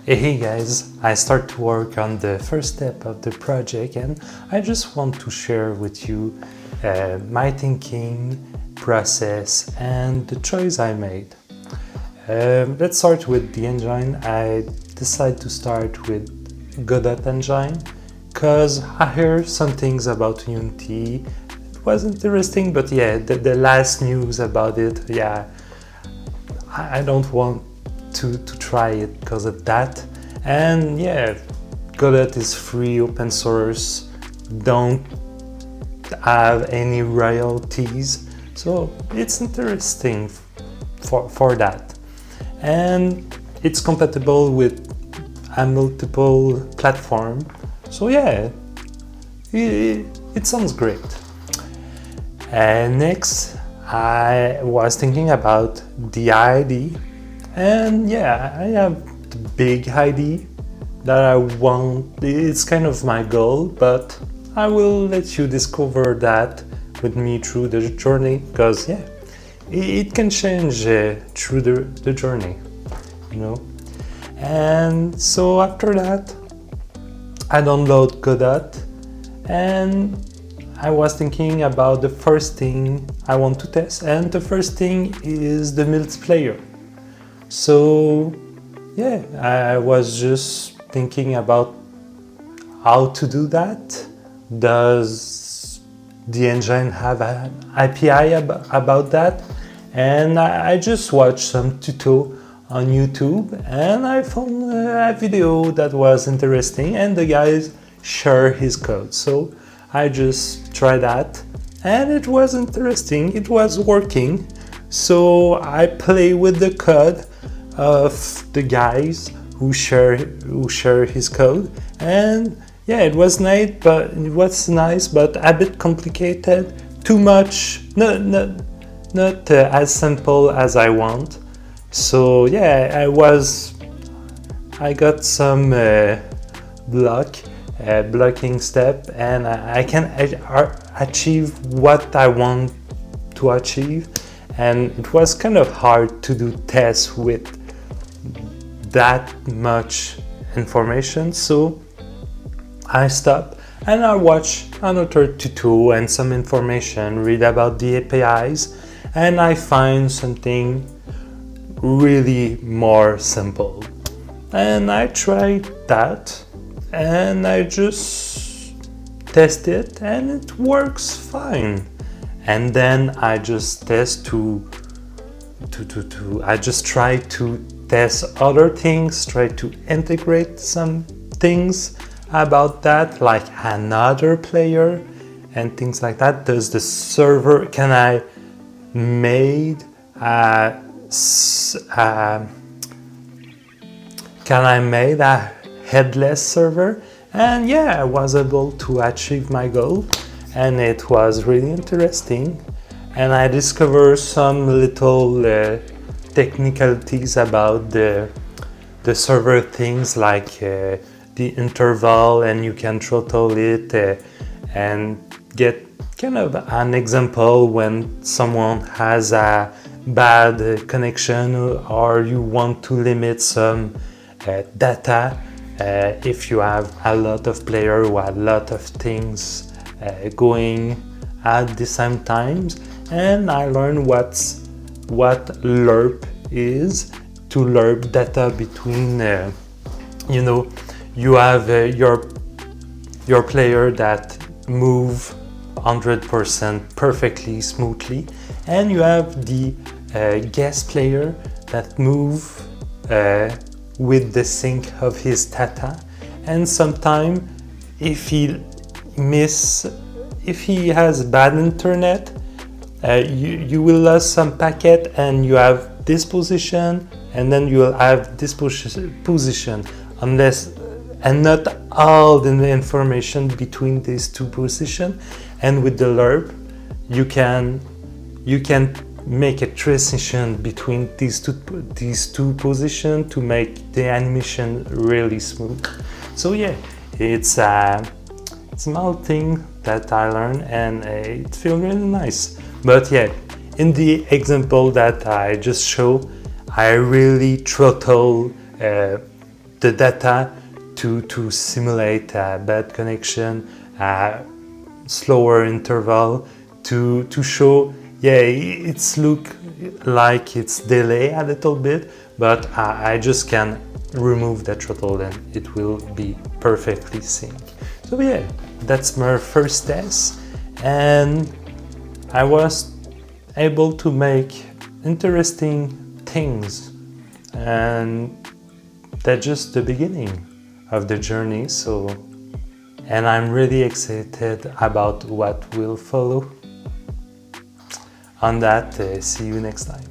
Hey guys, I start to work on the first step of the project and I just want to share with you my thinking process and the choice I made. Let's start with the engine. I decided to start with Godot engine because I heard some things about Unity. It was interesting, but yeah, the last news about it, yeah, I don't want to try it because of that. And yeah, Godot is free, open source, don't have any royalties, so it's interesting for that. And it's compatible with a multiple platform, so yeah, it sounds great. Next, I was thinking about the ID. And yeah, I have the big ID that I want. It's kind of my goal, but I will let you discover that with me through the journey, because yeah, it can change through the journey, you know. And so after that, I download Godot, and I was thinking about the first thing I want to test, and the first thing is the multiplayer. So yeah, I was just thinking about how to do that. Does the engine have an API about that? And I just watched some tutorial on YouTube and I found a video that was interesting and the guys share his code. So I just tried that and it was interesting, it was working. So I play with the code of the guys who share his code, and yeah, it was nice, but a bit complicated, too much, not as simple as I want. So yeah, I got some blocking step, and I can achieve what I want to achieve. And it was kind of hard to do tests with that much information, so I stopped and I watched another tutorial and some information, read about the APIs, and I find something really more simple. And I tried that and I just test it and it works fine. And then I just I just try to test other things, try to integrate some things about that, like another player and things like that. Does the server, can I make a headless server? And yeah, I was able to achieve my goal. And it was really interesting, and I discovered some little technicalities about the server things, like the interval, and you can throttle it and get kind of an example when someone has a bad connection or you want to limit some data if you have a lot of players or a lot of things going at the same times. And I learned what lerp is, to lerp data between you have your player that move 100% perfectly smoothly, and you have the guest player that move with the sync of his data. And sometimes if he has bad internet, you will lose some packet and you have this position, and then you will have this position, and not all the information between these two positions. And with the lerp, you can make a transition between these two positions to make the animation really smooth. So yeah, it's a small thing that I learned, and it feels really nice. But yeah, in the example that I just showed, I really throttle the data to simulate a bad connection, a slower interval, to show, yeah, it's look like it's delay a little bit, but I just can remove the throttle and it will be perfectly synced. So yeah, that's my first test, and I was able to make interesting things, and that's just the beginning of the journey. So, and I'm really excited about what will follow. On that, see you next time.